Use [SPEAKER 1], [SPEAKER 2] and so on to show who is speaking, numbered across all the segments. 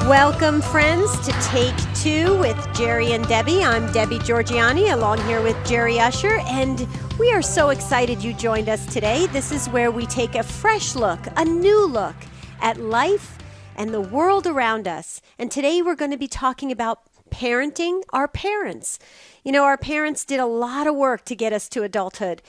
[SPEAKER 1] Welcome, friends, to Take Two with Jerry and Debbie. I'm Debbie Georgiani, along here with Jerry Usher, and we are so excited you joined us today. This is where we take a fresh look, a new look at life and the world around us. And today we're going to be talking about parenting our parents. You know, our parents did a lot of work to get us to adulthood.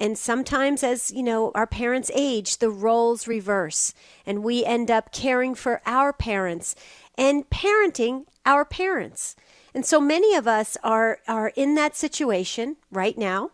[SPEAKER 1] And sometimes, as you know, our parents age, the roles reverse, and we end up caring for our parents and parenting our parents. And so many of us are in that situation right now,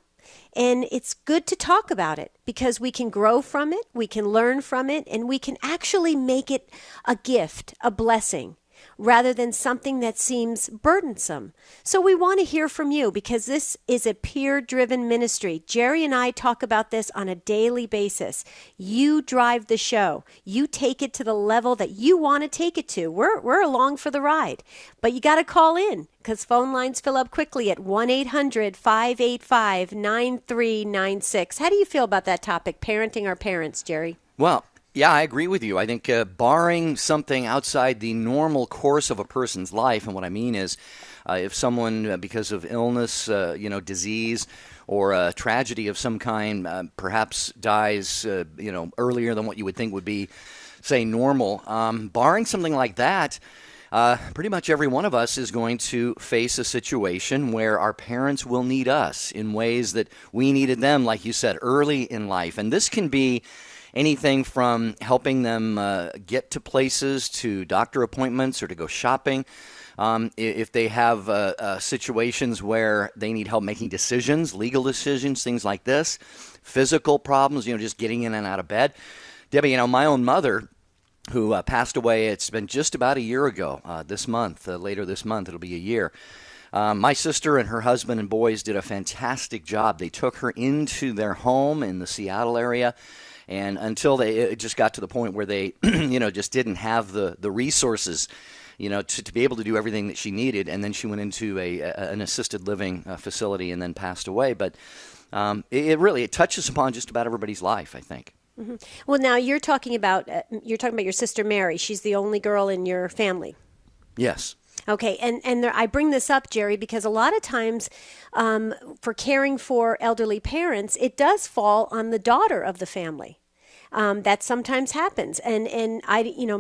[SPEAKER 1] and it's good to talk about it because we can grow from it, we can learn from it, and we can actually make it a gift, a blessing, rather than something that seems burdensome. So we want to hear from you because this is a peer-driven ministry. Jerry and I talk about this on a daily basis. You drive the show. You take it to the level that you want to take it to. We're along for the ride. But you got to call in because phone lines fill up quickly at 1-800-585-9396. How do you feel about that topic, parenting our parents, Jerry?
[SPEAKER 2] Well, yeah, I agree with you. I think barring something outside the normal course of a person's life, and what I mean is if someone, because of illness, disease, or a tragedy of some kind, perhaps dies, earlier than what you would think would be, say, normal, barring something like that, pretty much every one of us is going to face a situation where our parents will need us in ways that we needed them, like you said, early in life. And this can be anything from helping them get to places, to doctor appointments, or to go shopping. If they have situations where they need help making decisions, legal decisions, things like this, physical problems, just getting in and out of bed. Debbie, my own mother, who passed away, it's been just about a year ago this month. Later this month, it'll be a year. My sister and her husband and boys did a fantastic job. They took her into their home in the Seattle area. And until it just got to the point where they, just didn't have the resources, to be able to do everything that she needed. And then she went into an assisted living facility and then passed away. But it touches upon just about everybody's life, I think.
[SPEAKER 1] Mm-hmm. Well, now you're talking about your sister Mary. She's the only girl in your family.
[SPEAKER 2] Yes.
[SPEAKER 1] Okay, and I bring this up, Jerry, because a lot of times for caring for elderly parents, it does fall on the daughter of the family. That sometimes happens, and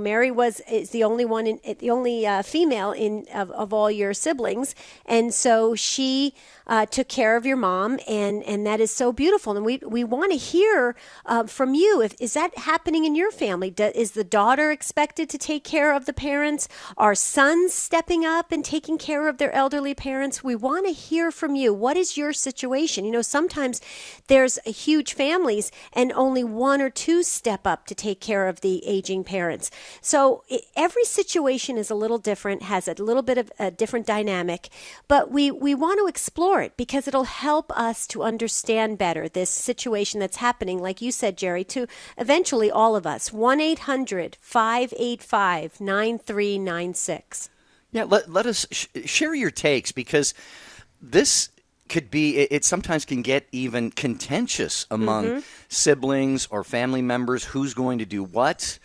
[SPEAKER 1] Mary is the only one, the only female of all your siblings, and so she took care of your mom, and that is so beautiful. And we want to hear from you. Is that happening in your family? Is the daughter expected to take care of the parents? Are sons stepping up and taking care of their elderly parents? We want to hear from you. What is your situation? Sometimes there's huge families and only one or two step up to take care of the aging parents. So every situation is a little different, has a little bit of a different dynamic, but we want to explore it because it'll help us to understand better this situation that's happening, like you said, Jerry, to eventually all of us. 1-800-585-9396.
[SPEAKER 2] Yeah, let us share your takes, because this could be, it sometimes can get even contentious among siblings or family members. Who's going to do what?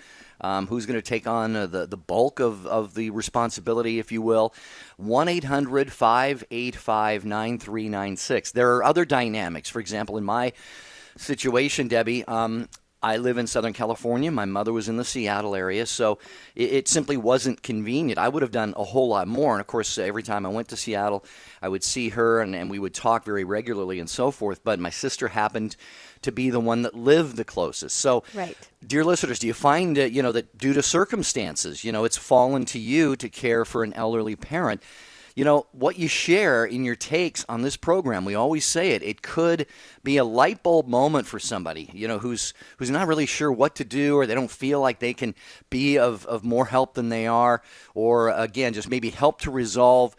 [SPEAKER 2] Who's going to take on the bulk of the responsibility, if you will? 1-800-585-9396. There are other dynamics. For example, in my situation, Debbie, I live in Southern California. My mother was in the Seattle area, so it simply wasn't convenient. I would have done a whole lot more. And, of course, every time I went to Seattle, I would see her, and we would talk very regularly and so forth. But my sister happened to be the one that lived the closest. So,
[SPEAKER 1] right.
[SPEAKER 2] Dear listeners, do you find, that due to circumstances, it's fallen to you to care for an elderly parent? What you share in your takes on this program, we always say it could be a light bulb moment for somebody, who's not really sure what to do, or they don't feel like they can be of more help than they are, or again, just maybe help to resolve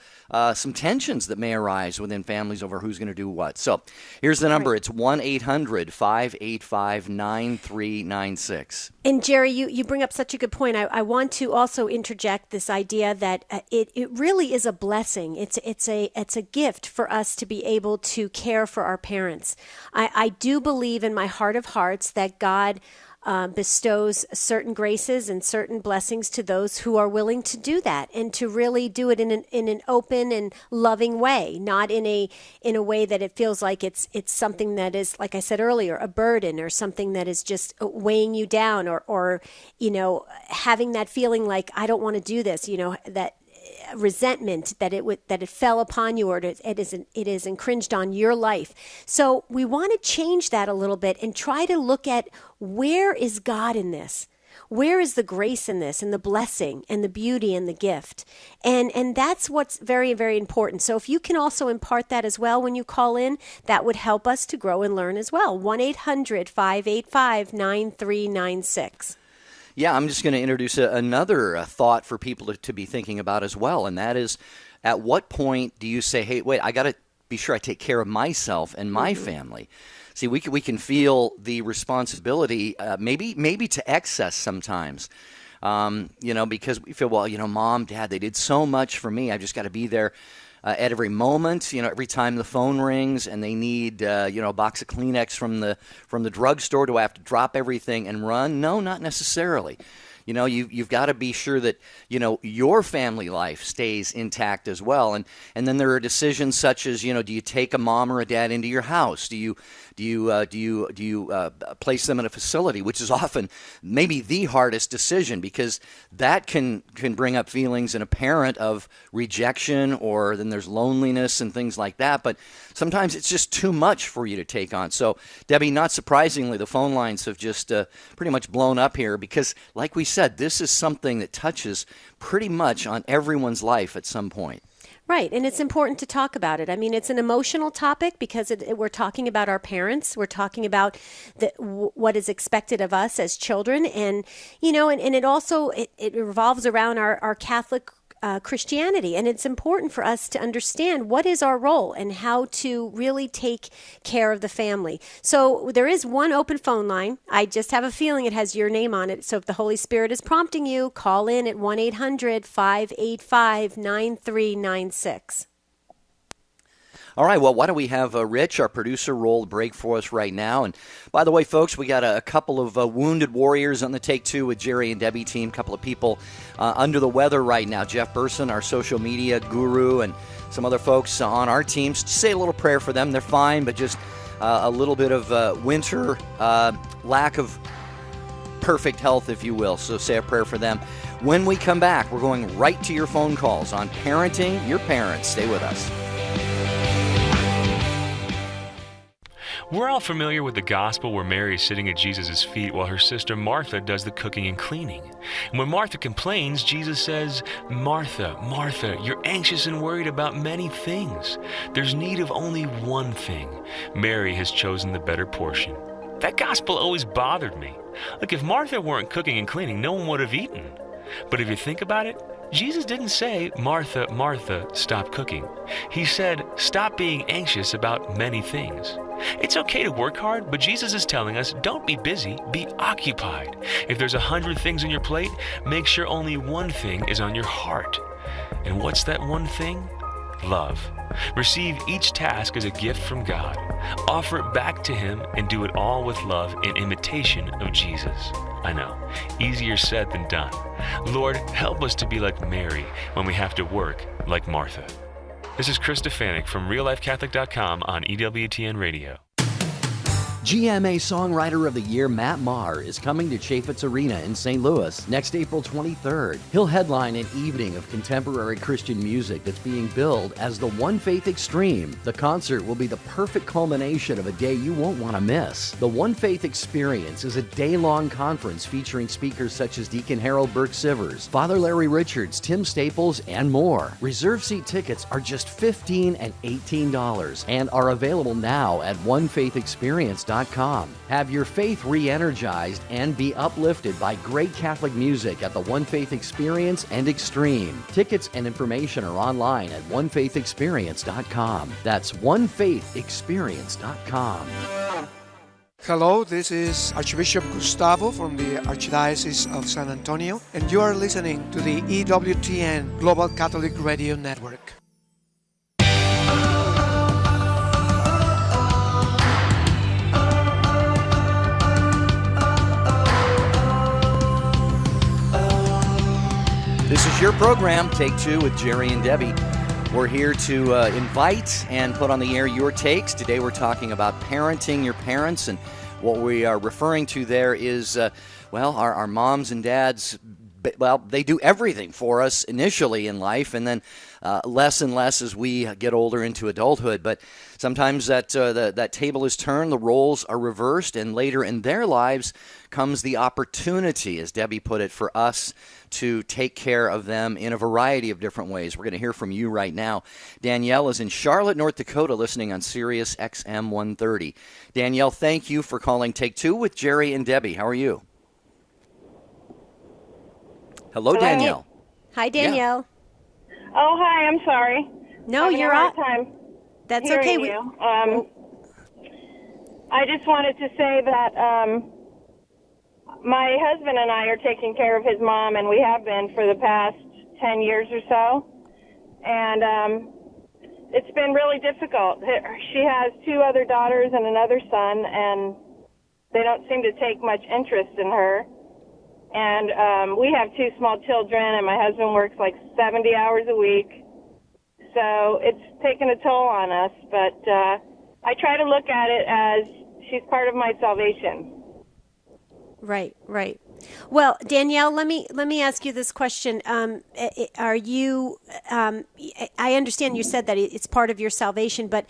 [SPEAKER 2] some tensions that may arise within families over who's going to do what. So here's the number. Right. It's 1-800-585-9396.
[SPEAKER 1] And Jerry, you bring up such a good point. I want to also interject this idea that it really is a blessing. It's a gift for us to be able to care for our parents. I do believe in my heart of hearts that God bestows certain graces and certain blessings to those who are willing to do that, and to really do it in an open and loving way, not in a way that it feels like it's something that is, like I said earlier, a burden or something that is just weighing you down, or having that feeling like, I don't want to do this, that resentment that it fell upon you, or it is infringed on your life. So we want to change that a little bit and try to look at, where is God in this? Where is the grace in this, and the blessing and the beauty and the gift? And that's what's very, very important. So if you can also impart that as well when you call in, that would help us to grow and learn as well. 1-800-585-9396.
[SPEAKER 2] Yeah, I'm just going to introduce another thought for people to be thinking about as well, and that is, at what point do you say, hey, wait, I got to be sure I take care of myself and my family? See, we can feel the responsibility, maybe to excess sometimes, because we feel, well, Mom, Dad, they did so much for me. I've just got to be there at every moment, every time the phone rings and they need, a box of Kleenex from the drugstore. Do I have to drop everything and run? No, not necessarily. You've got to be sure that, your family life stays intact as well. And then there are decisions such as, do you take a mom or a dad into your house? Do you place them in a facility, which is often maybe the hardest decision, because that can bring up feelings in a parent of rejection, or then there's loneliness and things like that. But sometimes it's just too much for you to take on. So, Debbie, not surprisingly, the phone lines have just pretty much blown up here, because, like we said, this is something that touches pretty much on everyone's life at some point.
[SPEAKER 1] Right, and it's important to talk about it. I mean, it's an emotional topic, because we're talking about our parents. We're talking about what is expected of us as children, and and it also it revolves around our Catholic Christianity, and it's important for us to understand what is our role and how to really take care of the family. So there is one open phone line. I just have a feeling it has your name on it. So if the Holy Spirit is prompting you, call in at 1-800-585-9396.
[SPEAKER 2] All right, well, why don't we have Rich, our producer, roll the break for us right now. And by the way, folks, we got a couple of wounded warriors on the Take Two with Jerry and Debbie team, a couple of people under the weather right now. Jeff Burson, our social media guru, and some other folks on our team. Say a little prayer for them. They're fine, but just a little bit of winter lack of perfect health, if you will. So say a prayer for them. When we come back, we're going right to your phone calls on parenting your parents. Stay with us.
[SPEAKER 3] We're all familiar with the gospel where Mary is sitting at Jesus' feet while her sister Martha does the cooking and cleaning. And when Martha complains, Jesus says, "Martha, Martha, you're anxious and worried about many things. There's need of only one thing. Mary has chosen the better portion." That gospel always bothered me. Look, if Martha weren't cooking and cleaning, no one would have eaten. But if you think about it, Jesus didn't say, "Martha, Martha, stop cooking." He said, "Stop being anxious about many things." It's okay to work hard, but Jesus is telling us, don't be busy, be occupied. If there's 100 things on your plate, make sure only one thing is on your heart. And what's that one thing? Love. Receive each task as a gift from God. Offer it back to Him and do it all with love in imitation of Jesus. I know, easier said than done. Lord, help us to be like Mary when we have to work like Martha. This is Chris Stefanik from RealLifeCatholic.com on EWTN Radio.
[SPEAKER 2] GMA Songwriter of the Year Matt Maher is coming to Chaffetz Arena in St. Louis next April 23rd. He'll headline an evening of contemporary Christian music that's being billed as the One Faith Extreme. The concert will be the perfect culmination of a day you won't want to miss. The One Faith Experience is a day-long conference featuring speakers such as Deacon Harold Burke-Sivers, Father Larry Richards, Tim Staples, and more. Reserve seat tickets are just $15 and $18 and are available now at onefaithexperience.com. Have your faith re-energized and be uplifted by great Catholic music at the One Faith Experience and Extreme. Tickets and information are online at onefaithexperience.com. That's onefaithexperience.com.
[SPEAKER 4] Hello, this is Archbishop Gustavo from the Archdiocese of San Antonio, and you are listening to the EWTN Global Catholic Radio Network.
[SPEAKER 2] This is your program, Take Two with Jerry and Debbie. We're here to invite and put on the air your takes. Today we're talking about parenting your parents, and what we are referring to there is, our moms and dads. Well, they do everything for us initially in life, and then less and less as we get older into adulthood. But sometimes that table is turned, the roles are reversed, and later in their lives comes the opportunity, as Debbie put it, for us to take care of them in a variety of different ways. We're going to hear from you right now. Danielle is in Charlotte, North Dakota, listening on Sirius XM 130. Danielle, thank you for calling Take Two with Jerry and Debbie. How are you? Hello, Danielle.
[SPEAKER 1] Hi, Danielle.
[SPEAKER 5] Yeah. Oh, hi. I'm sorry.
[SPEAKER 1] No, you're
[SPEAKER 5] on.
[SPEAKER 1] Time. That's
[SPEAKER 5] okay.
[SPEAKER 1] You.
[SPEAKER 5] I just wanted to say that my husband and I are taking care of his mom, and we have been for the past 10 years or so. And it's been really difficult. She has 2 other daughters and another son, and they don't seem to take much interest in her. And we have 2 small children, and my husband works like 70 hours a week. So it's taken a toll on us, but I try to look at it as she's part of my salvation.
[SPEAKER 1] Right. Well, Danielle, let me ask you this question. Are you, I understand you said that it's part of your salvation, but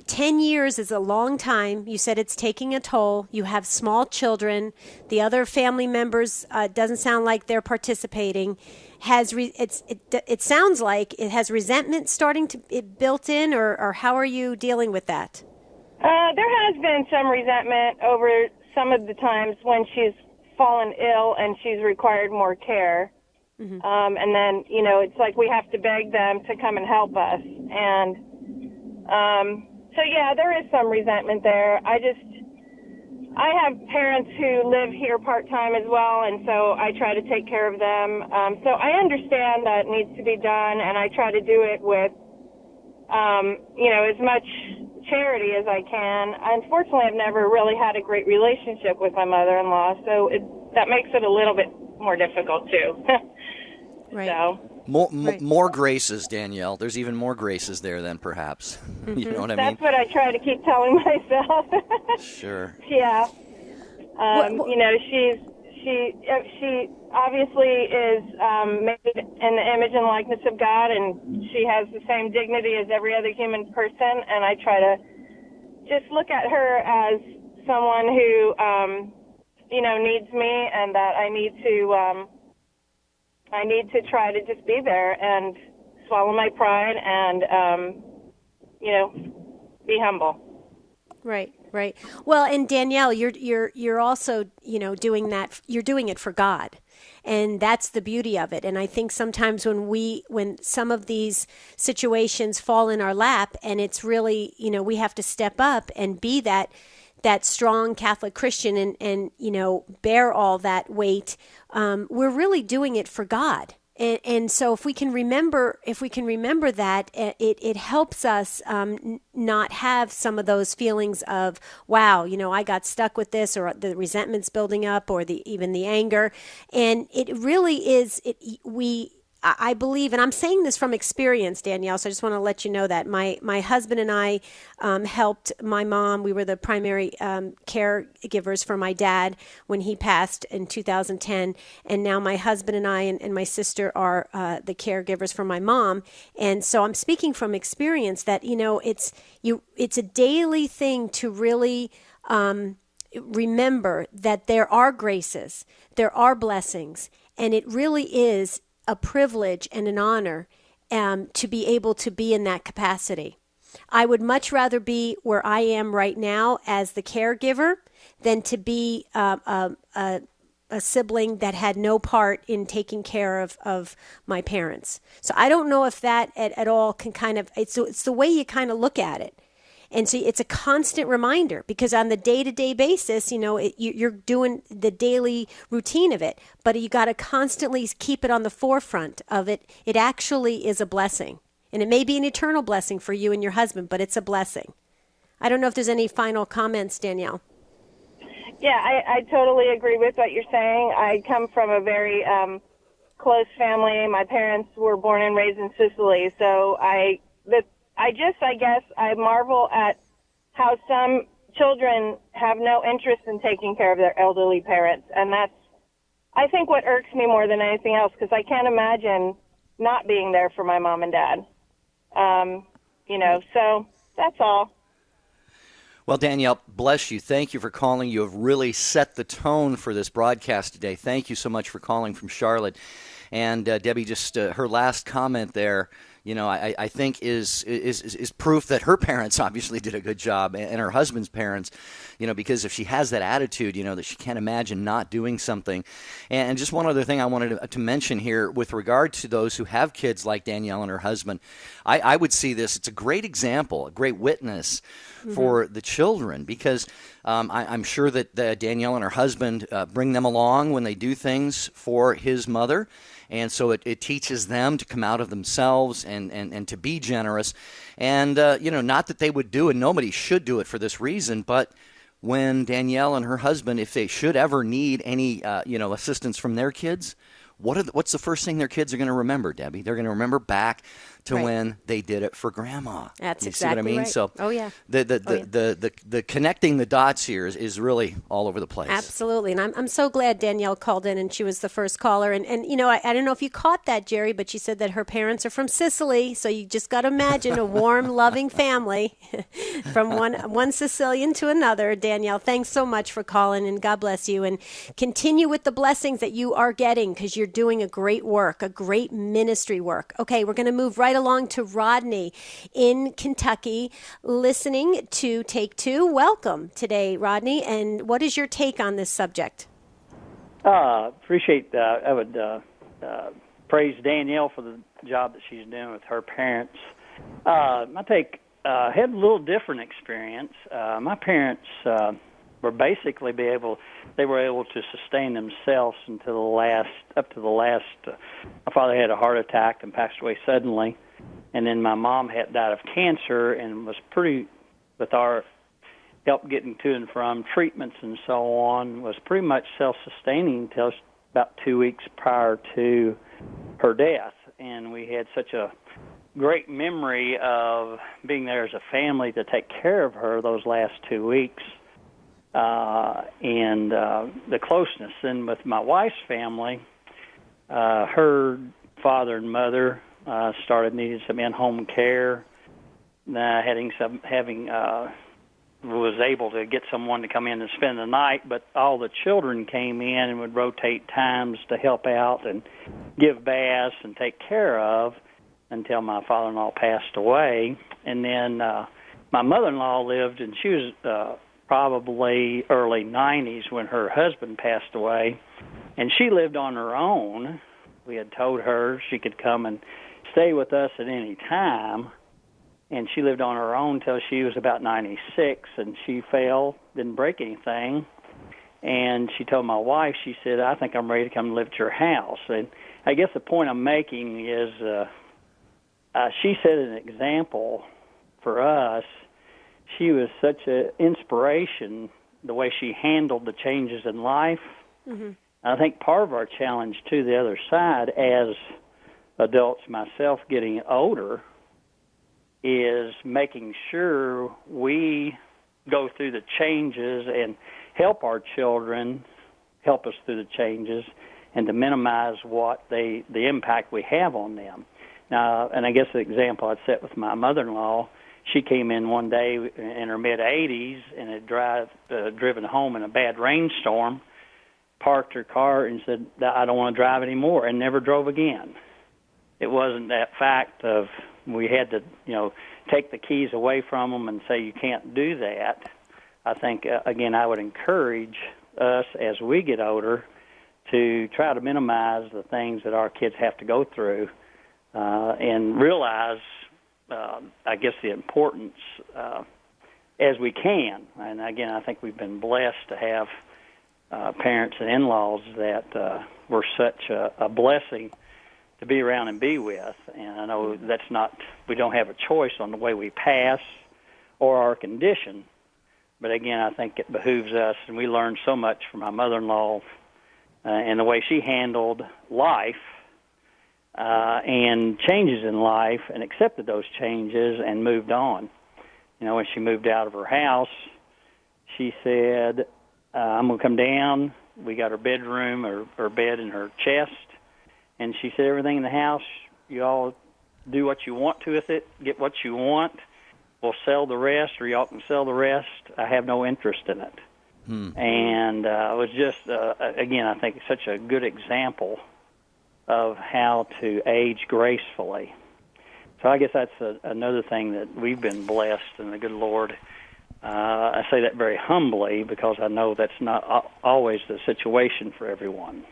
[SPEAKER 1] 10 years is a long time. You said it's taking a toll. You have small children. The other family members doesn't sound like they're participating. It sounds like it has resentment starting to built in, or how are you dealing with that?
[SPEAKER 5] There has been some resentment over some of the times when she's fallen ill and she's required more care. Mm-hmm. And then, it's like we have to beg them to come and help us. And so, yeah, there is some resentment there. I have parents who live here part-time as well, and so I try to take care of them. So I understand that it needs to be done, and I try to do it with, as much charity as I can. Unfortunately, I've never really had a great relationship with my mother-in-law, so that makes it a little bit more difficult, too.
[SPEAKER 1] Right.
[SPEAKER 5] So.
[SPEAKER 2] More graces, Danielle. There's even more graces there than perhaps. Mm-hmm. You know what I mean?
[SPEAKER 5] That's what I try to keep telling myself.
[SPEAKER 2] Sure.
[SPEAKER 5] Yeah. She obviously is made in the image and likeness of God, and she has the same dignity as every other human person. And I try to just look at her as someone who, needs me, and that I need to try to just be there and swallow my pride and, be humble.
[SPEAKER 1] Right. Well, and Danielle, you're also, doing that. You're doing it for God, and that's the beauty of it. And I think sometimes when some of these situations fall in our lap, and it's really, we have to step up and be that strong Catholic Christian and bear all that weight. We're really doing it for God. And so if we can remember that, it helps us not have some of those feelings of, wow, I got stuck with this, or the resentment's building up, or even the anger. And it really is, I believe, and I'm saying this from experience, Danielle, so I just want to let you know that my husband and I helped my mom. We were the primary caregivers for my dad when he passed in 2010, and now my husband and I and my sister are the caregivers for my mom. And so I'm speaking from experience that it's a daily thing to really remember that there are graces, there are blessings, and it really is a privilege and an honor to be able to be in that capacity. I would much rather be where I am right now as the caregiver than to be a sibling that had no part in taking care of my parents. So I don't know if that at all can it's the way you kind of look at it. And so it's a constant reminder, because on the day-to-day basis, you're doing the daily routine of it, but you got to constantly keep it on the forefront of it. It actually is a blessing, and it may be an eternal blessing for you and your husband, but it's a blessing. I don't know if there's any final comments, Danielle.
[SPEAKER 5] Yeah, I totally agree with what you're saying. I come from a very close family. My parents were born and raised in Sicily, so I guess I marvel at how some children have no interest in taking care of their elderly parents, and that's, I think, what irks me more than anything else, because I can't imagine not being there for my mom and dad. So that's all.
[SPEAKER 2] Well, Danielle, bless you. Thank you for calling. You have really set the tone for this broadcast today. Thank you so much for calling from Charlotte. And Debbie, just her last comment there, I think is proof that her parents obviously did a good job, and her husband's parents, because if she has that attitude, that she can't imagine not doing something. And just one other thing I wanted to mention here with regard to those who have kids like Danielle and her husband, I would see this. It's a great example, a great witness for the children, because I'm sure that Danielle and her husband bring them along when they do things for his mother. And so it teaches them to come out of themselves and to be generous. And, not that they would do, and nobody should do it for this reason, but when Danielle and her husband, if they should ever need any, assistance from their kids, what's the first thing their kids are going to remember, Debbie? They're going to remember back to when they did it for Grandma.
[SPEAKER 1] That's
[SPEAKER 2] you
[SPEAKER 1] exactly
[SPEAKER 2] see what I mean?
[SPEAKER 1] right.
[SPEAKER 2] So
[SPEAKER 1] oh yeah,
[SPEAKER 2] the connecting the dots here is really all over the place.
[SPEAKER 1] absolutely. And I'm so glad Danielle called in, and she was the first caller. And I don't know if you caught that, Jerry, but she said that her parents are from Sicily. So you just got to imagine a warm, loving family from one Sicilian to another. Danielle, thanks so much for calling, and God bless you. And continue with the blessings that you are getting, because you're doing a great work, a great ministry work. Okay, we're going to move right along to Rodney in Kentucky, listening to Take Two. Welcome today, Rodney. And what is your take on this subject?
[SPEAKER 6] Appreciate that. I would praise Danielle for the job that she's doing with her parents. My take, had a little different experience. My parents were basically they were able to sustain themselves up to the last. My father had a heart attack and passed away suddenly, and then my mom had died of cancer and was with our help getting to and from treatments and so on, was pretty much self-sustaining until about 2 weeks prior to her death. And we had such a great memory of being there as a family to take care of her those last 2 weeks. And the closeness. And with my wife's family, her father and mother started needing some in-home care, was able to get someone to come in and spend the night, but all the children came in and would rotate times to help out and give baths and take care of until my father-in-law passed away. And then my mother-in-law lived, and she was probably early 90s when her husband passed away, and she lived on her own. We had told her she could come and stay with us at any time, and she lived on her own till she was about 96, and she fell, didn't break anything. And she told my wife, she said, I think I'm ready to come live at your house. And I guess the point I'm making is she set an example for us. She was such an inspiration, the way she handled the changes in life. Mm-hmm. I think part of our challenge, to the other side, as adults, myself getting older, is making sure we go through the changes and help our children help us through the changes, and to minimize the impact we have on them. Now, and I guess the example I'd set with my mother-in-law, she came in one day in her mid-80s and had driven home in a bad rainstorm, parked her car and said, I don't want to drive anymore, and never drove again. It wasn't that fact of we had to, take the keys away from them and say you can't do that. I think, again, I would encourage us as we get older to try to minimize the things that our kids have to go through and realize, I guess, the importance as we can. And, again, I think we've been blessed to have parents and in-laws that were such a blessing to be around and be with. And I know we don't have a choice on the way we pass or our condition. But again, I think it behooves us, and we learned so much from my mother-in-law and the way she handled life and changes in life, and accepted those changes and moved on. When she moved out of her house, she said, I'm going to come down. We got her bedroom, her bed in her chest, and she said, everything in the house, you all do what you want to with it, get what you want. We'll sell the rest, or y'all can sell the rest. I have no interest in it. And it was just, again, I think such a good example of how to age gracefully. So I guess that's another thing that we've been blessed in the good Lord. I say that very humbly because I know that's not always the situation for everyone.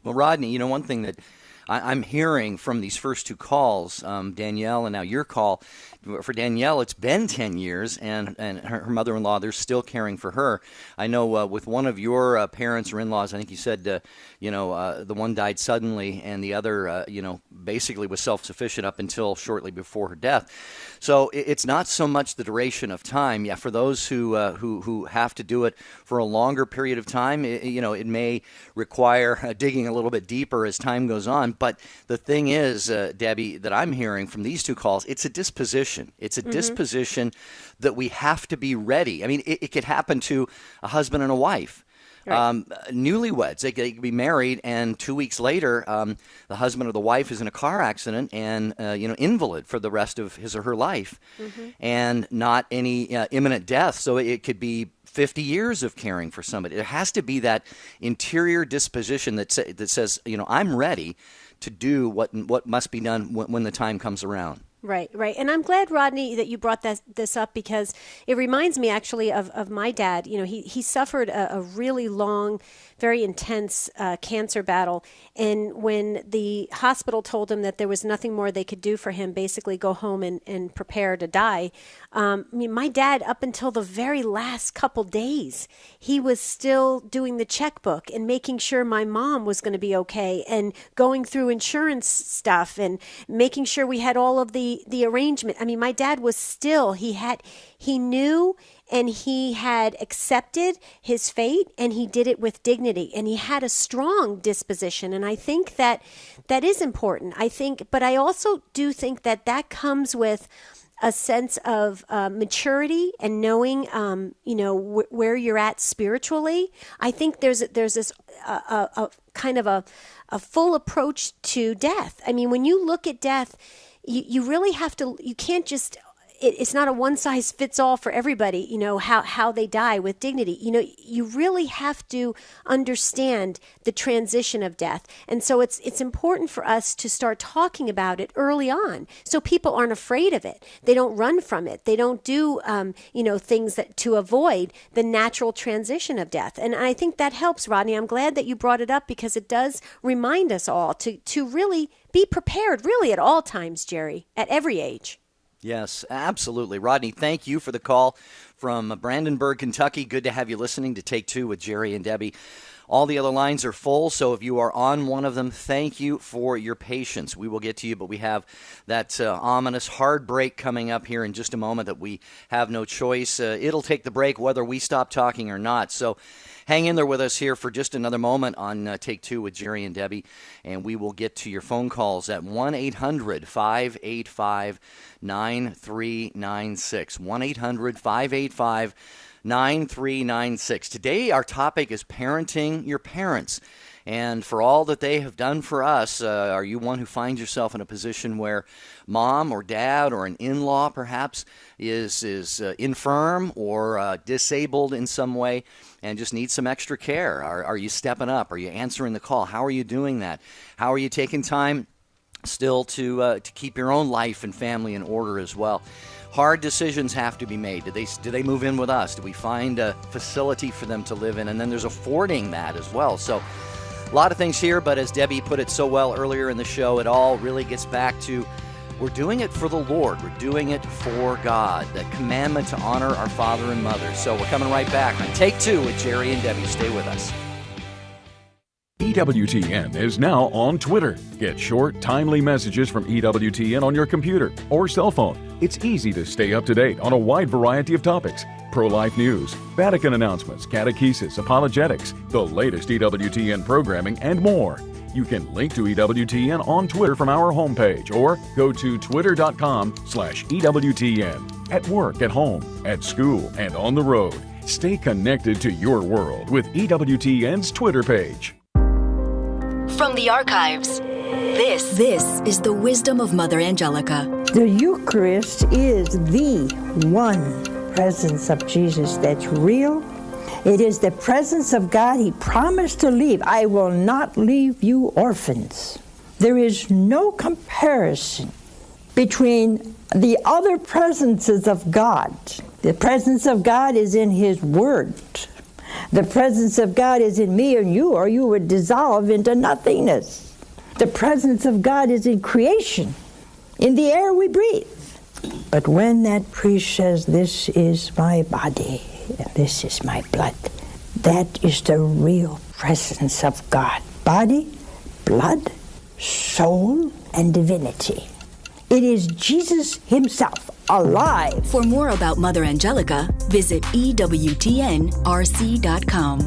[SPEAKER 2] Well, Rodney, one thing that I'm hearing from these first two calls, Danielle and now your call, for Danielle, it's been 10 years, and her mother-in-law, they're still caring for her. I know with one of your parents or in-laws, I think you said, the one died suddenly, and the other, basically was self-sufficient up until shortly before her death. So it's not so much the duration of time. Yeah, for those who have to do it for a longer period of time, it may require digging a little bit deeper as time goes on. But the thing is, Debbie, that I'm hearing from these two calls, it's a disposition. It's a disposition that we have to be ready. I mean, it could happen to a husband and a wife. Right. Newlyweds, they could be married, and 2 weeks later, the husband or the wife is in a car accident and invalid for the rest of his or her life, and not any imminent death. So it could be 50 years of caring for somebody. There has to be that interior disposition that says, I'm ready to do what must be done when the time comes around.
[SPEAKER 1] Right. And I'm glad, Rodney, that you brought this up, because it reminds me actually of my dad. He suffered a really long, very intense cancer battle. And when the hospital told him that there was nothing more they could do for him, basically go home and prepare to die. My dad, up until the very last couple days, he was still doing the checkbook and making sure my mom was going to be okay, and going through insurance stuff and making sure we had all of the arrangement. My dad was still, he knew, and he had accepted his fate, and he did it with dignity, and he had a strong disposition. And I think that is important. But I also do think that comes with a sense of maturity and knowing, where you're at spiritually. I think there's this a kind of a full approach to death. When you look at death, you really have to. You can't just. It's not a one-size-fits-all for everybody, how they die with dignity. You really have to understand the transition of death. And so it's important for us to start talking about it early on, so people aren't afraid of it. They don't run from it. They don't do, things to avoid the natural transition of death. And I think that helps, Rodney. I'm glad that you brought it up, because it does remind us all to really be prepared, really at all times, Jerry, at every age.
[SPEAKER 2] Yes, absolutely. Rodney, thank you for the call from Brandenburg, Kentucky. Good to have you listening to Take Two with Jerry and Debbie. All the other lines are full, so if you are on one of them, thank you for your patience. We will get to you, but we have that ominous hard break coming up here in just a moment that we have no choice. It'll take the break whether we stop talking or not. So hang in there with us here for just another moment on Take Two with Jerry and Debbie, and we will get to your phone calls at 1-800-585-9396. 1-800-585-9396. Today our topic is parenting your parents. And for all that they have done for us, are you one who finds yourself in a position where mom or dad or an in-law perhaps is infirm or disabled in some way and just needs some extra care? Are you stepping up? Are you answering the call? How are you doing that? How are you taking time still to keep your own life and family in order as well? Hard decisions have to be made. Do they move in with us? Do we find a facility for them to live in? And then there's affording that as well. So a lot of things here, but as Debbie put it so well earlier in the show, it all really gets back to we're doing it for the Lord. We're doing it for God. That commandment to honor our father and mother. So we're coming right back on Take Two with Jerry and Debbie. Stay with us.
[SPEAKER 7] EWTN is now on Twitter. Get short, timely messages from EWTN on your computer or cell phone. It's easy to stay up to date on a wide variety of topics. Pro-life news, Vatican announcements, catechesis, apologetics, the latest EWTN programming, and more. You can link to EWTN on Twitter from our homepage or go to twitter.com/EWTN. At work, at home, at school, and on the road, stay connected to your world with EWTN's Twitter page.
[SPEAKER 8] From the archives, this is the wisdom of Mother Angelica.
[SPEAKER 9] The Eucharist is the one presence of Jesus that's real. It is the presence of God. He promised to leave. I will not leave you orphans. There is no comparison between the other presences of God. The presence of God is in His Word. The presence of God is in me and you, or you would dissolve into nothingness. The presence of God is in creation, in the air we breathe. But when that priest says, "This is my body and this is my blood," that is the real presence of God. Body, blood, soul, and divinity. It is Jesus Himself, alive.
[SPEAKER 8] For more about Mother Angelica, visit EWTNRC.com.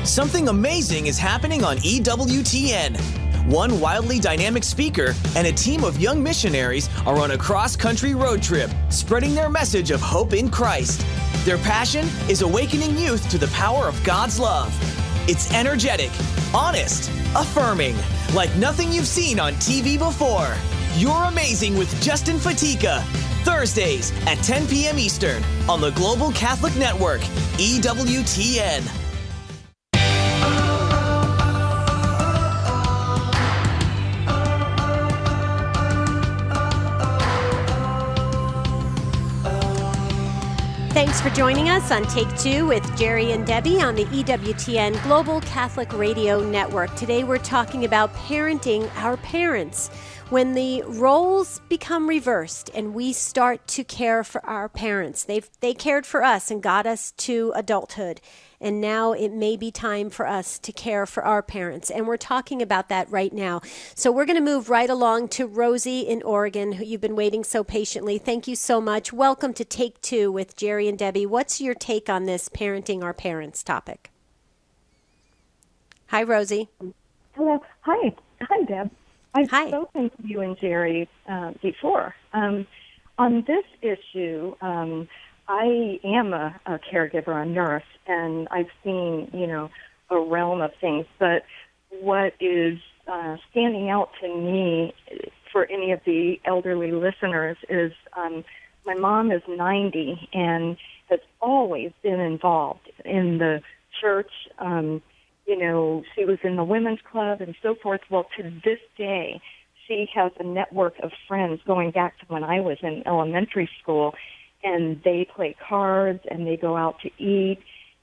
[SPEAKER 10] Something amazing is happening on EWTN. One wildly dynamic speaker and a team of young missionaries are on a cross-country road trip, spreading their message of hope in Christ. Their passion is awakening youth to the power of God's love. It's energetic, honest, affirming, like nothing you've seen on TV before. You're Amazing with Justin Fatika, Thursdays at 10 p.m. Eastern on the Global Catholic Network, EWTN.
[SPEAKER 1] Thanks for joining us on Take Two with Jerry and Debbie on the EWTN Global Catholic Radio Network. Today we're talking about parenting our parents. When the roles become reversed and we start to care for our parents, they cared for us and got us to adulthood. And now it may be time for us to care for our parents. And we're talking about that right now. So we're going to move right along to Rosie in Oregon, who you've been waiting so patiently. Thank you so much. Welcome to Take Two with Jerry and Debbie. What's your take on this parenting our parents topic? Hi, Rosie.
[SPEAKER 11] Hello. Hi, Deb. I've
[SPEAKER 1] Hi.
[SPEAKER 11] spoken to you and Jerry before. On this issue, I am a caregiver, a nurse, and I've seen, a realm of things. But what is standing out to me for any of the elderly listeners is my mom is 90 and has always been involved in the church. She was in the women's club and so forth. Well, to this day, she has a network of friends going back to when I was in elementary school, and they play cards and they go out to eat,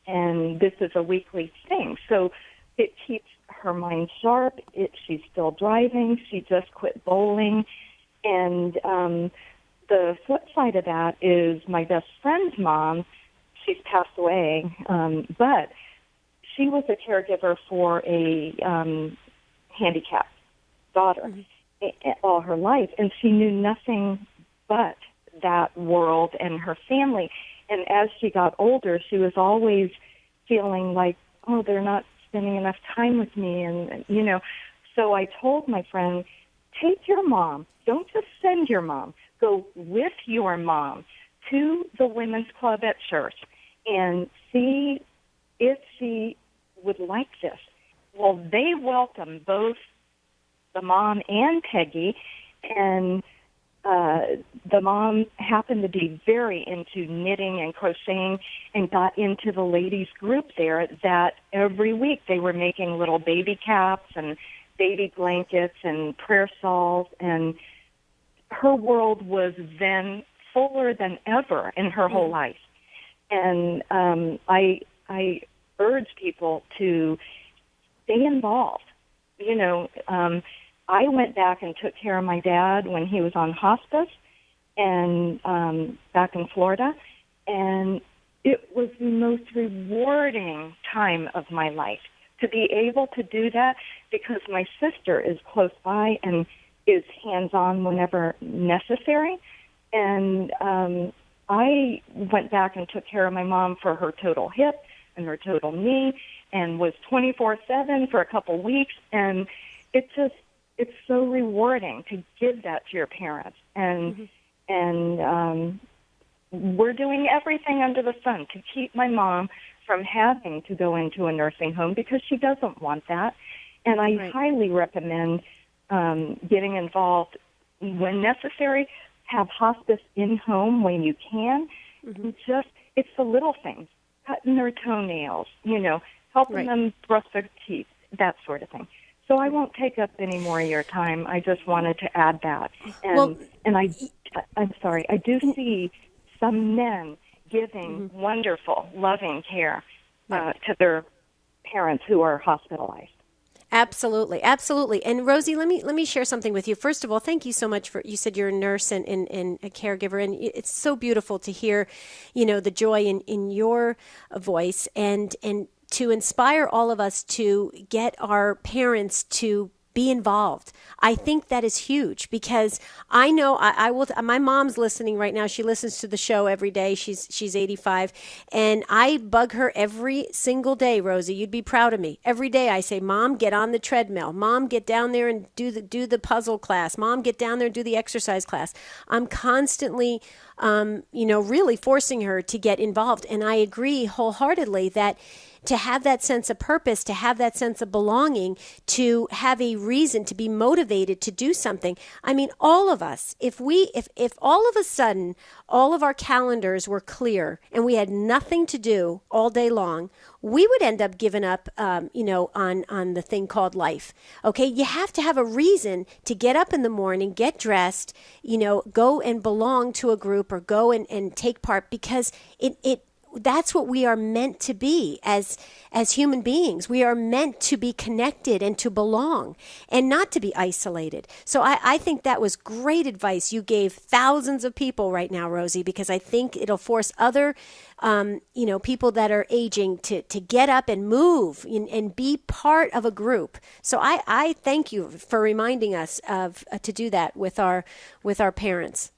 [SPEAKER 11] and this is a weekly thing. So it keeps her mind sharp. She's still driving. She just quit bowling. And the flip side of that is my best friend's mom. She's passed away, but she was a caregiver for a handicapped daughter all her life, and she knew nothing but that world and her family. And as she got older, she was always feeling like, oh, they're not spending enough time with me. And, so I told my friend, take your mom. Don't just send your mom. Go with your mom to the women's club at church and see if she would like this. Well, they welcome both the mom and Peggy, and the mom happened to be very into knitting and crocheting and got into the ladies group there that every week they were making little baby caps and baby blankets and prayer shawls, and her world was then fuller than ever in her whole life. And I urge people to stay involved. I went back and took care of my dad when he was on hospice and back in Florida, and it was the most rewarding time of my life to be able to do that, because my sister is close by and is hands-on whenever necessary. And I went back and took care of my mom for her total hip in her total knee and was 24/7 for a couple weeks. And it's so rewarding to give that to your parents. And we're doing everything under the sun to keep my mom from having to go into a nursing home because she doesn't want that. And I highly recommend getting involved when necessary. Have hospice in-home when you can. It's the little things, cutting their toenails, helping them brush their teeth, that sort of thing. So I won't take up any more of your time. I just wanted to add that. And I'm sorry, I do see some men giving wonderful, loving care to their parents who are hospitalized.
[SPEAKER 1] Absolutely, absolutely. And Rosie, let me share something with you. First of all, thank you so much you said you're a nurse and a caregiver, and it's so beautiful to hear, the joy in your voice and to inspire all of us to get our parents to be involved. I think that is huge because I know I will. My mom's listening right now. She listens to the show every day. She's 85, and I bug her every single day. Rosie, you'd be proud of me. Every day I say, "Mom, get on the treadmill. Mom, get down there and do the puzzle class. Mom, get down there and do the exercise class." I'm constantly, really forcing her to get involved, and I agree wholeheartely that to have that sense of purpose, to have that sense of belonging, to have a reason to be motivated to do something. I mean, all of us, if all of a sudden all of our calendars were clear and we had nothing to do all day long, we would end up giving up, on the thing called life. Okay, you have to have a reason to get up in the morning, get dressed, go and belong to a group or go and take part because that's what we are meant to be as human beings. We are meant to be connected and to belong and not to be isolated. So I think that was great advice you gave thousands of people right now, Rosie, because I think it'll force other people that are aging to get up and move and be part of a group. So I thank you for reminding us to do that with our parents.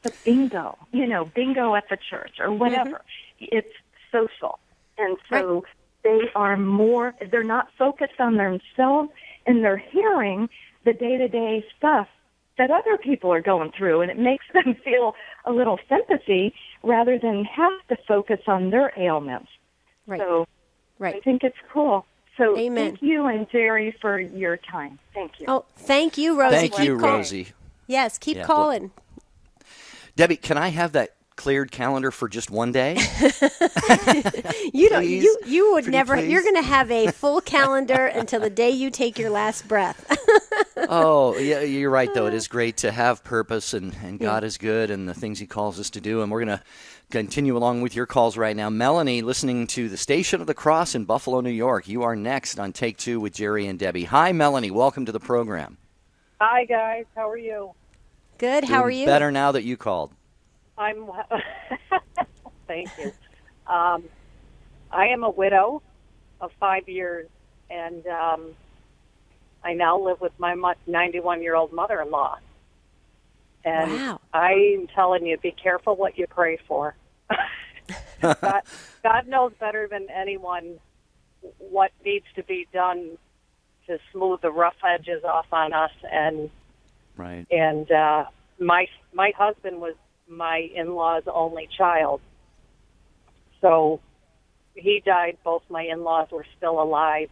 [SPEAKER 11] The bingo at the church or whatever. It's social. And so they're not focused on themselves and they're hearing the day-to-day stuff that other people are going through. And it makes them feel a little sympathy rather than have to focus on their ailments.
[SPEAKER 1] Right.
[SPEAKER 11] So I think it's cool. So Thank you and Jerry for your time. Thank you.
[SPEAKER 1] Oh, thank you, Rosie.
[SPEAKER 2] Thank you, Rosie.
[SPEAKER 1] Yes, keep calling.
[SPEAKER 2] Debbie, can I have that cleared calendar for just one day?
[SPEAKER 1] You would never.
[SPEAKER 2] Please?
[SPEAKER 1] You're going to have a full calendar until the day you take your last breath.
[SPEAKER 2] Oh, yeah, you're right, though. It is great to have purpose, and God is good, and the things He calls us to do. And we're going to continue along with your calls right now. Melanie, listening to the Station of the Cross in Buffalo, New York. You are next on Take Two with Jerry and Debbie. Hi, Melanie. Welcome to the program.
[SPEAKER 12] Hi, guys. How are you?
[SPEAKER 1] Good. How are you?
[SPEAKER 2] Better now that you called.
[SPEAKER 12] I'm. Thank you. I am a widow of 5 years, and I now live with my 91-year-old mother-in-law. And
[SPEAKER 1] wow.
[SPEAKER 12] I'm telling you, be careful what you pray for. God knows better than anyone what needs to be done to smooth the rough edges off on us. And
[SPEAKER 2] right.
[SPEAKER 12] And my husband was my in-law's only child. So he died. Both my in-laws were still alive.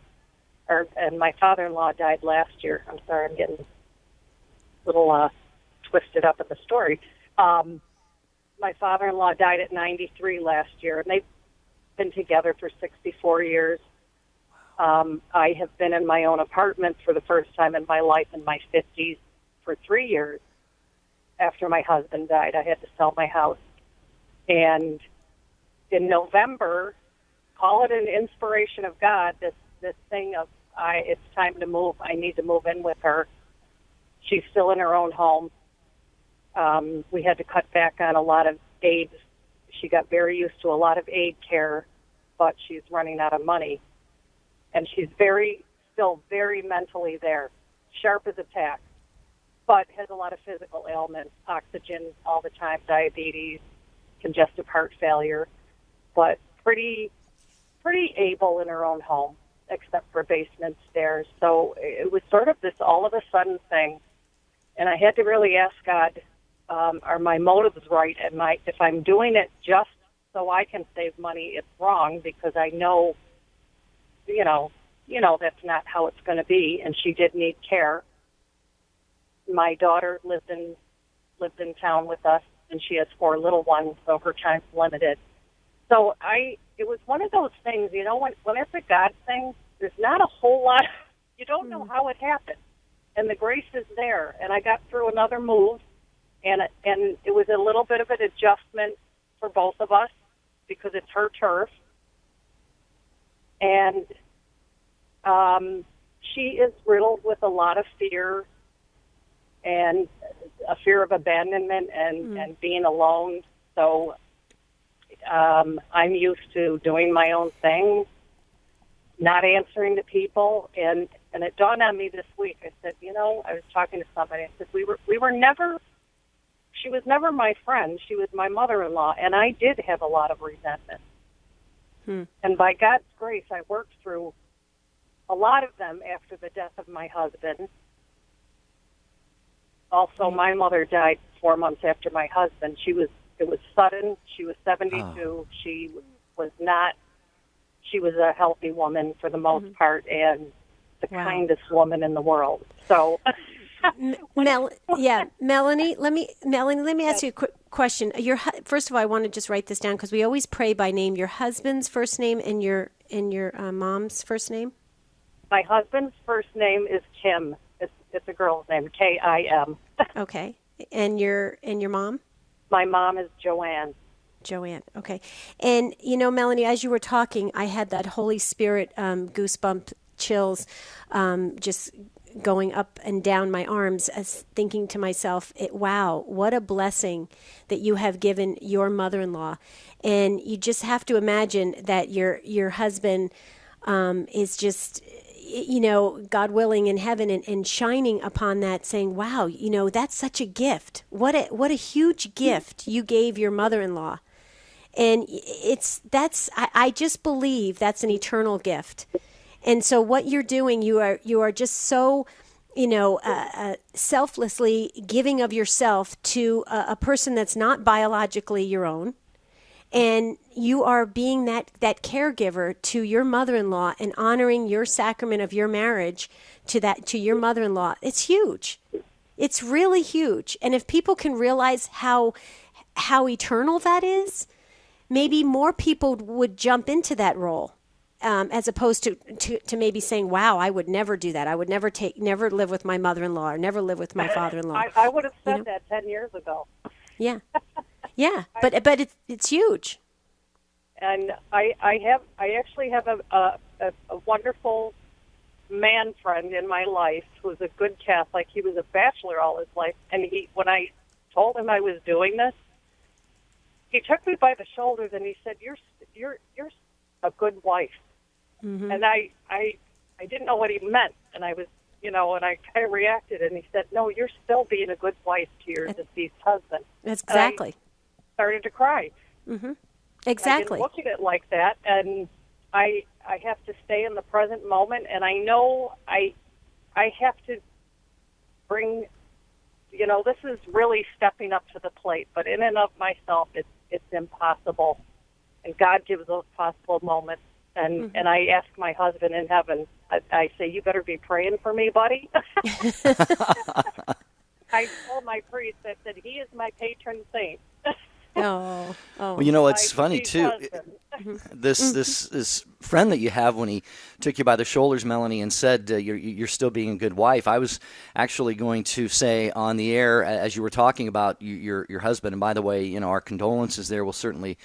[SPEAKER 12] And my father-in-law died last year. I'm sorry, I'm getting a little twisted up in the story. My father-in-law died at 93 last year, and they've been together for 64 years. I have been in my own apartment for the first time in my life in my 50s for 3 years. After my husband died, I had to sell my house. And in November, call it an inspiration of God, this thing of, it's time to move. I need to move in with her. She's still in her own home. We had to cut back on a lot of aid. She got very used to a lot of aid care, but she's running out of money. And she's still very mentally there, sharp as a tack, but has a lot of physical ailments, oxygen all the time, diabetes, congestive heart failure. But pretty able in her own home, except for basement stairs. So it was sort of this all of a sudden thing. And I had to really ask God, are my motives right? If I'm doing it just so I can save money, it's wrong, because I know, that's not how it's going to be. And she did need care. My daughter lived in town with us, and she has 4 little ones, so her time's limited. So it was one of those things, when it's a God thing, there's not a whole lot, you don't know how it happened. And the grace is there. And I got through another move, and it was a little bit of an adjustment for both of us because it's her turf. And she is riddled with a lot of fear and a fear of abandonment and being alone. So I'm used to doing my own thing, not answering to people. And it dawned on me this week. I said, I was talking to somebody. I said, she was never my friend. She was my mother-in-law, and I did have a lot of resentment. And by God's grace, I worked through a lot of them after the death of my husband. Also, my mother died 4 months after my husband. It was sudden. She was 72. Oh. She was a healthy woman for the most part, and the kindest woman in the world. So,
[SPEAKER 1] Melanie, let me ask you a quick question. First of all, I want to just write this down because we always pray by name. Your husband's first name and your mom's first name.
[SPEAKER 12] My husband's first name is Kim. It's a girl's name, Kim.
[SPEAKER 1] Okay, and your mom?
[SPEAKER 12] My mom is Joanne.
[SPEAKER 1] Joanne, okay. And, Melanie, as you were talking, I had that Holy Spirit goosebump chills just going up and down my arms as thinking to myself, wow, what a blessing that you have given your mother-in-law. And you just have to imagine that your husband is just, God willing, in heaven and shining upon that, saying, wow, that's such a gift. What a huge gift you gave your mother-in-law. And I just believe that's an eternal gift. And so what you're doing, you are just so, selflessly giving of yourself to a person that's not biologically your own. And you are being that caregiver to your mother-in-law and honoring your sacrament of your marriage to your mother-in-law. It's huge. It's really huge. And if people can realize how eternal that is, maybe more people would jump into that role, as opposed to maybe saying, wow, I would never do that. I would never live with my mother-in-law or never live with my father-in-law.
[SPEAKER 12] I would have said that 10 years ago.
[SPEAKER 1] Yeah. Yeah, but it's huge.
[SPEAKER 12] And I actually have a wonderful man friend in my life who's a good Catholic. He was a bachelor all his life, and when I told him I was doing this, he took me by the shoulders and he said, "You're a good wife." Mm-hmm. And I didn't know what he meant, and I was, and I kind of reacted, and he said, "No, you're still being a good wife to your deceased husband."
[SPEAKER 1] That's exactly.
[SPEAKER 12] Started to cry.
[SPEAKER 1] Mm-hmm. Exactly.
[SPEAKER 12] I didn't look at it like that, and I have to stay in the present moment, and I know I have to bring, this is really stepping up to the plate, but in and of myself, it's impossible, and God gives those possible moments, and I ask my husband in heaven, I say, you better be praying for me, buddy. I told my priest, I said, he is my patron saint.
[SPEAKER 1] Oh.
[SPEAKER 2] Well, it's funny too. This friend that you have, when he took you by the shoulders, Melanie, and said you're still being a good wife. I was actually going to say on the air, as you were talking about your husband, and by the way, our condolences there. We'll certainly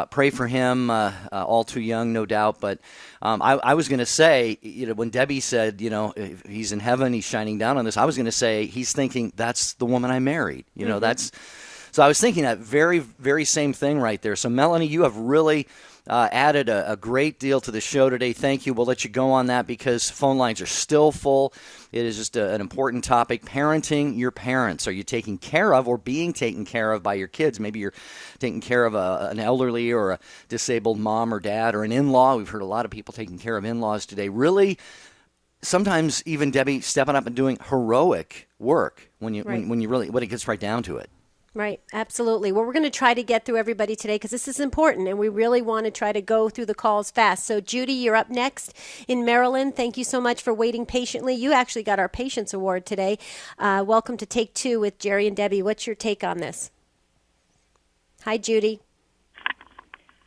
[SPEAKER 2] pray for him. All too young, no doubt. But I was going to say, when Debbie said, he's in heaven, he's shining down on this, I was going to say he's thinking that's the woman I married. That's. So I was thinking that very, very same thing right there. So, Melanie, you have really added a great deal to the show today. Thank you. We'll let you go on that because phone lines are still full. It is just an important topic. Parenting your parents. Are you taking care of or being taken care of by your kids? Maybe you're taking care of an elderly or a disabled mom or dad or an in-law. We've heard a lot of people taking care of in-laws today. Really, sometimes even, Debbie, stepping up and doing heroic work when it gets right down to it.
[SPEAKER 1] Right, absolutely. Well, we're going to try to get through everybody today because this is important, and we really want to try to go through the calls fast. So, Judy, you're up next in Maryland. Thank you so much for waiting patiently. You actually got our Patience Award today. Welcome to Take Two with Jerry and Debbie. What's your take on this? Hi, Judy.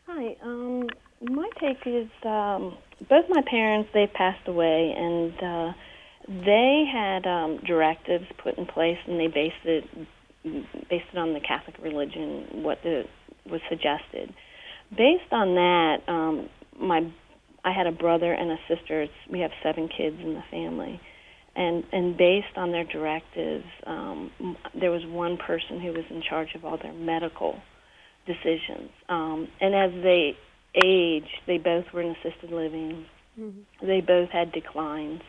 [SPEAKER 13] Hi. My take is both my parents, they passed away, and they had directives put in place, and they based it on the Catholic religion, what was suggested. Based on that, I had a brother and a sister. We have 7 kids in the family. And based on their directives, there was one person who was in charge of all their medical decisions. And as they aged, they both were in assisted living. Mm-hmm. They both had declines.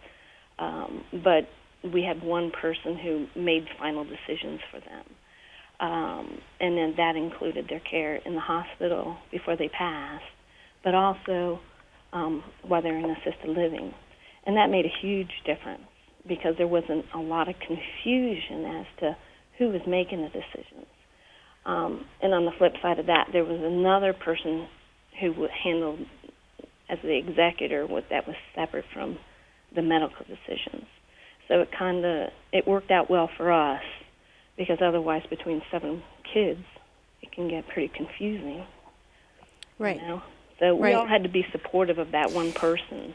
[SPEAKER 13] But we had one person who made final decisions for them. And then that included their care in the hospital before they passed, but also while they're in assisted living. And that made a huge difference because there wasn't a lot of confusion as to who was making the decisions. And on the flip side of that, there was another person who would handle, as the executor, that was separate from the medical decisions. So it worked out well for us because otherwise between 7 kids, it can get pretty confusing.
[SPEAKER 1] Right.
[SPEAKER 13] You know? So we all had to be supportive of that one person.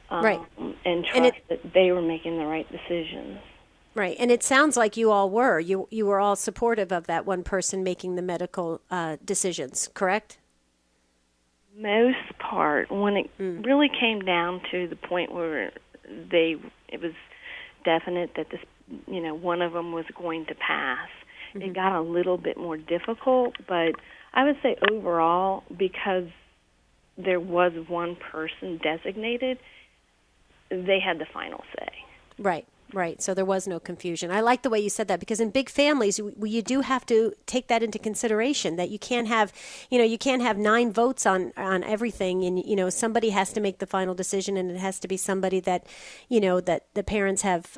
[SPEAKER 1] Right.
[SPEAKER 13] And trust that they were making the right decisions.
[SPEAKER 1] Right. And it sounds like you all were. You were all supportive of that one person making the medical decisions, correct?
[SPEAKER 13] Most part. When it really came down to the point where it was definite that one of them was going to pass. Mm-hmm. It got a little bit more difficult, but I would say overall, because there was one person designated, they had the final say.
[SPEAKER 1] Right. So there was no confusion. I like the way you said that because in big families, you do have to take that into consideration that you can't have 9 votes on everything, and somebody has to make the final decision, and it has to be somebody that that the parents have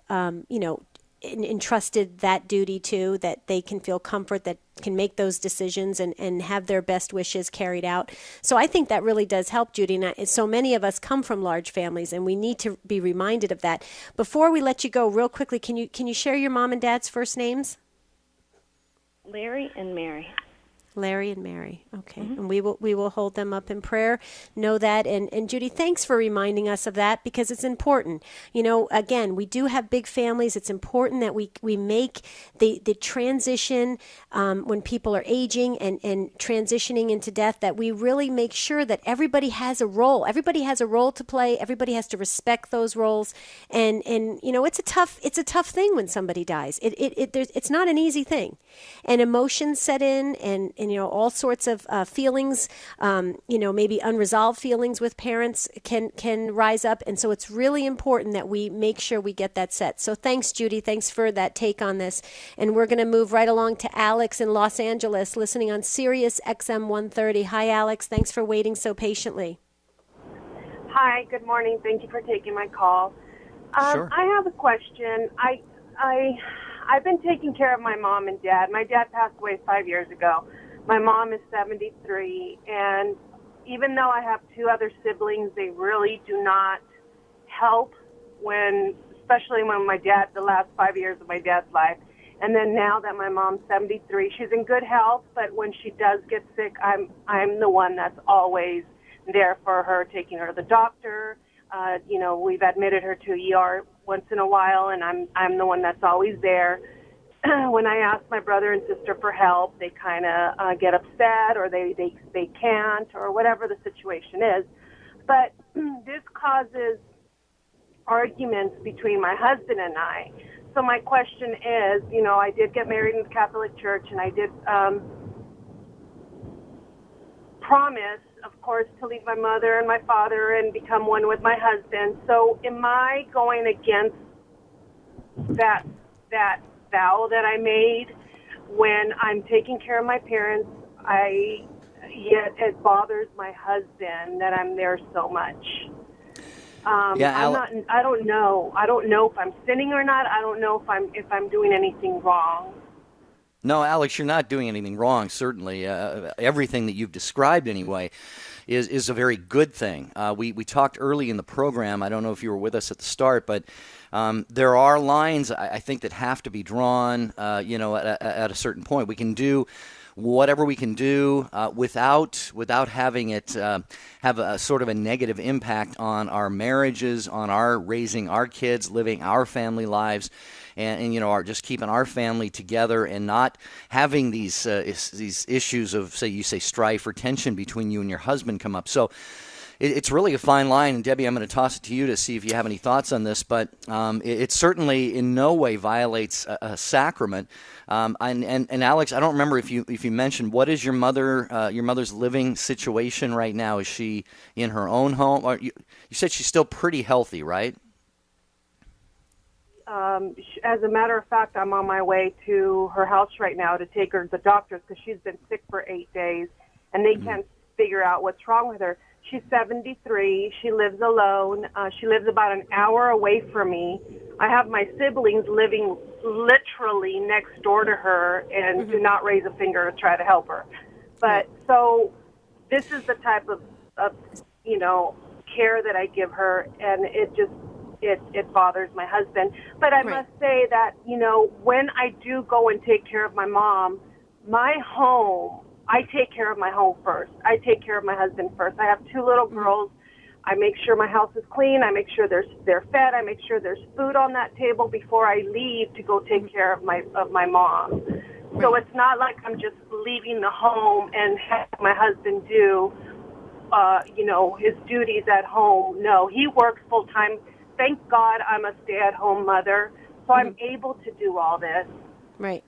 [SPEAKER 1] entrusted that duty to, that they can feel comfort, that can make those decisions and have their best wishes carried out. So I think that really does help, Judy. And so many of us come from large families, and we need to be reminded of that. Before we let you go, real quickly, can you share your mom and dad's first names?
[SPEAKER 13] Larry and Mary.
[SPEAKER 1] Larry and Mary. Okay. Mm-hmm. And we will hold them up in prayer. Know that. And Judy, thanks for reminding us of that because it's important. Again, we do have big families. It's important that we make the transition when people are aging and transitioning into death, that we really make sure that everybody has a role. Everybody has a role to play. Everybody has to respect those roles. And it's a tough thing when somebody dies. It's not an easy thing. And emotions set in and all sorts of feelings, maybe unresolved feelings with parents can rise up. And so it's really important that we make sure we get that set. So thanks, Judy. Thanks for that take on this. And we're going to move right along to Alex in Los Angeles, listening on Sirius XM 130. Hi, Alex. Thanks for waiting so patiently.
[SPEAKER 14] Hi, good morning. Thank you for taking my call.
[SPEAKER 2] Sure.
[SPEAKER 14] I have a question. I've been taking care of my mom and dad. My dad passed away 5 years ago. My mom is 73, and even though I have 2 other siblings, they really do not help especially when the last 5 years of my dad's life. And then now that my mom's 73, she's in good health, but when she does get sick, I'm the one that's always there for her, taking her to the doctor. We've admitted her to ER once in a while, and I'm the one that's always there. When I ask my brother and sister for help, they kind of get upset, or they can't, or whatever the situation is. But this causes arguments between my husband and I. So my question is, I did get married in the Catholic Church, and I did promise of course, to leave my mother and my father and become one with my husband. So am I going against that vow that I made when I'm taking care of my parents? Yet it bothers my husband that I'm there so much. I don't know. I don't know if I'm sinning or not. I don't know if I'm doing anything wrong.
[SPEAKER 2] No, Alex, you're not doing anything wrong, certainly. Everything that you've described, anyway, is a very good thing. We talked early in the program. I don't know if you were with us at the start, but there are lines, I think, that have to be drawn, at a certain point. We can do whatever we can do without having it have a sort of a negative impact on our marriages, on our raising our kids, living our family lives, and just keeping our family together and not having these issues of, say, strife or tension between you and your husband come up. So it's really a fine line. And Debbie, I'm going to toss it to you to see if you have any thoughts on this. But it certainly in no way violates a sacrament. And Alex, I don't remember if you mentioned, what is your mother's living situation right now? Is she in her own home? Or you said she's still pretty healthy, right?
[SPEAKER 14] As a matter of fact, I'm on my way to her house right now to take her to the doctors because she's been sick for 8 days, and they can't figure out what's wrong with her. She's 73. She lives alone. She lives about an hour away from me. I have my siblings living literally next door to her and do not raise a finger to try to help her. But so this is the type of care that I give her, and it bothers my husband. But I must say that, when I do go and take care of my mom, my home, I take care of my home first. I take care of my husband first. I have 2 little girls. I make sure my house is clean. I make sure they're fed. I make sure there's food on that table before I leave to go take care of my mom. So it's not like I'm just leaving the home and having my husband do, his duties at home. No, he works full time. Thank God I'm a stay-at-home mother, so I'm able to do all this.
[SPEAKER 1] Right.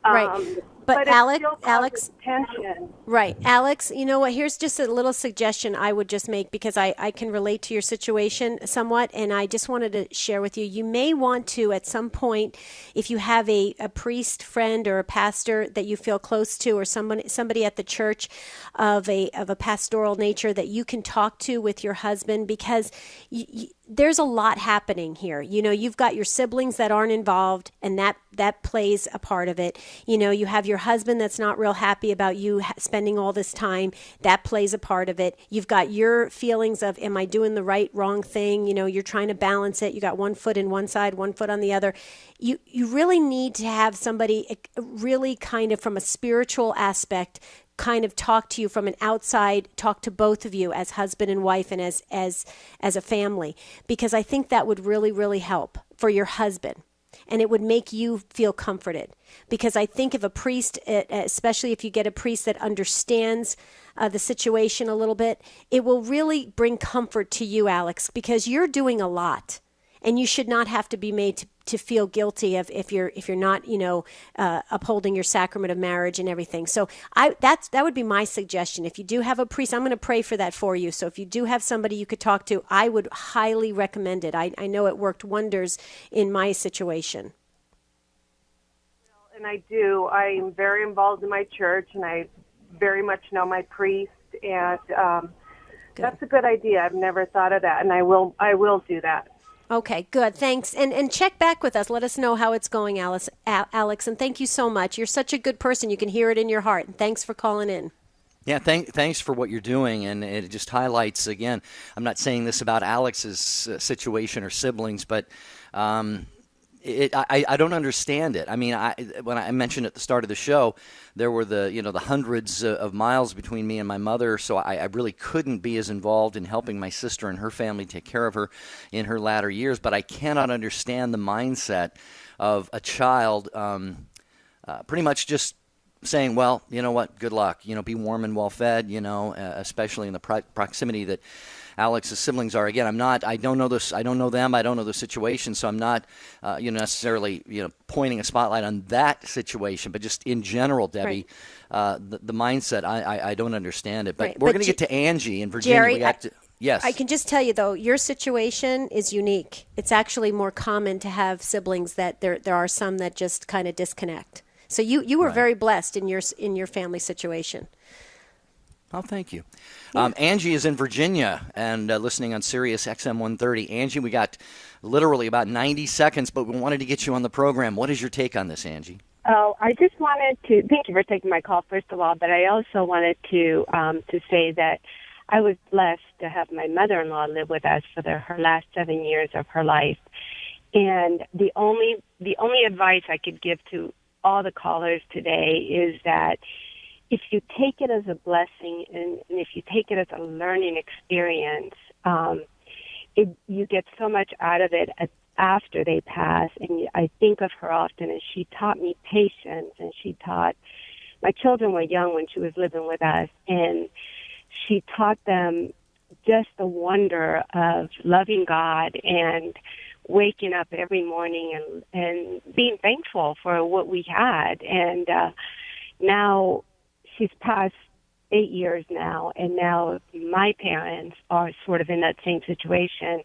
[SPEAKER 14] But
[SPEAKER 1] Alex,
[SPEAKER 14] tension.
[SPEAKER 1] Right. Alex, you know what? Here's just a little suggestion I would just make, because I can relate to your situation somewhat, and I just wanted to share with you. You may want to, at some point, if you have a priest friend or a pastor that you feel close to, or somebody at the church of a pastoral nature that you can talk to with your husband, because there's a lot happening here. You've got your siblings that aren't involved, and that plays a part of it. You have your husband that's not real happy about you spending all this time. That plays a part of it. You've got your feelings of, am I doing the wrong thing? You're trying to balance it. You got one foot in one side, one foot on the other. You really need to have somebody really kind of from a spiritual aspect kind of talk to you from an outside, talk to both of you as husband and wife and as a family, because I think that would really, really help for your husband. And it would make you feel comforted, because I think if a priest, especially if you get a priest that understands the situation a little bit, it will really bring comfort to you, Alex, because you're doing a lot, and you should not have to be made to feel guilty if you're not upholding your sacrament of marriage and everything. So that would be my suggestion. If you do have a priest, I'm going to pray for that for you. So if you do have somebody you could talk to, I would highly recommend it. I know it worked wonders in my situation.
[SPEAKER 14] And I do. I am very involved in my church, and I very much know my priest, and that's a good idea. I've never thought of that, and I will do that.
[SPEAKER 1] Okay, good. Thanks. And check back with us. Let us know how it's going, Alex. And thank you so much. You're such a good person. You can hear it in your heart. And thanks for calling in.
[SPEAKER 2] Yeah, thanks for what you're doing. And it just highlights, again, I'm not saying this about Alex's situation or siblings, but I don't understand it. I mean, when I mentioned at the start of the show, there were the hundreds of miles between me and my mother, so I really couldn't be as involved in helping my sister and her family take care of her in her latter years. But I cannot understand the mindset of a child pretty much just saying, well, you know what, good luck, be warm and well fed, especially in the proximity that Alex's siblings are. Again, I don't know this. I don't know them. I don't know the situation, so I'm not, necessarily, pointing a spotlight on that situation. But just in general, Debbie, the mindset, I don't understand it. But
[SPEAKER 1] Right.
[SPEAKER 2] we're going to get to Angie in Virginia.
[SPEAKER 1] Jerry,
[SPEAKER 2] yes.
[SPEAKER 1] I can just tell you, though, your situation is unique. It's actually more common to have siblings that there are some that just kind of disconnect. So you were very blessed in your family situation.
[SPEAKER 2] Oh, thank you. Angie is in Virginia and listening on Sirius XM 130. Angie, we got literally about 90 seconds, but we wanted to get you on the program. What is your take on this, Angie?
[SPEAKER 15] Oh, I just wanted to thank you for taking my call, first of all, but I also wanted to say that I was blessed to have my mother-in-law live with us for her last 7 years of her life. And the only advice I could give to all the callers today is that if you take it as a blessing and if you take it as a learning experience, you get so much out of it after they pass. And I think of her often, and she taught me patience, and she taught my children were young when she was living with us, and she taught them just the wonder of loving God and waking up every morning and being thankful for what we had. And now she's passed 8 years now, and now my parents are sort of in that same situation.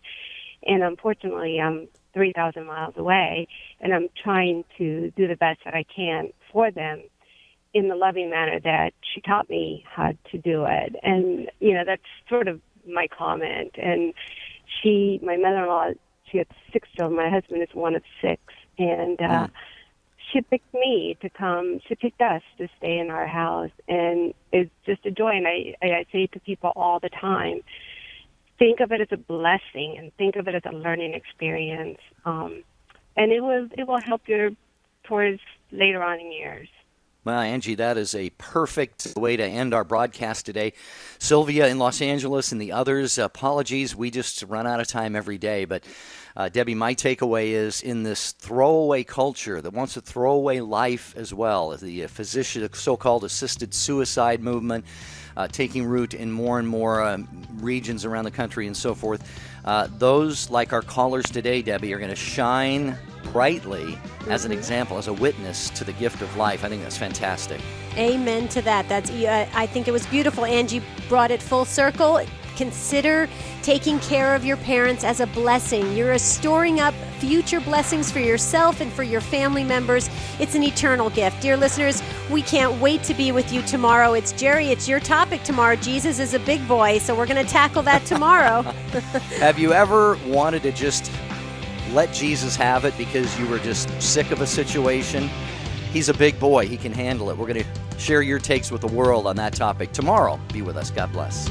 [SPEAKER 15] And unfortunately, I'm 3,000 miles away, and I'm trying to do the best that I can for them in the loving manner that she taught me how to do it. And, that's sort of my comment. And my mother-in-law, she had 6 children. My husband is one of 6. And she picked me to come. She picked us to stay in our house. And it's just a joy. And I say to people all the time, think of it as a blessing and think of it as a learning experience. And it will help you towards later on in years.
[SPEAKER 2] Well, Angie, that is a perfect way to end our broadcast today. Sylvia in Los Angeles and the others, apologies. We just run out of time every day. But, Debbie, my takeaway is in this throwaway culture that wants to throw away life as well, the so-called assisted suicide movement, taking root in more and more regions around the country and so forth. Those, like our callers today, Debbie, are going to shine brightly as an example, as a witness to the gift of life. I think that's fantastic.
[SPEAKER 1] Amen to that. I think it was beautiful. Angie brought it full circle. Consider taking care of your parents as a blessing. You're storing up future blessings for yourself and for your family members. It's an eternal gift. Dear listeners, we can't wait to be with you tomorrow. It's your topic tomorrow. Jesus is a big boy, so we're going to tackle that tomorrow.
[SPEAKER 2] Have you ever wanted to just let Jesus have it because you were just sick of a situation? He's a big boy. He can handle it. We're going to share your takes with the world on that topic tomorrow. Be with us. God bless.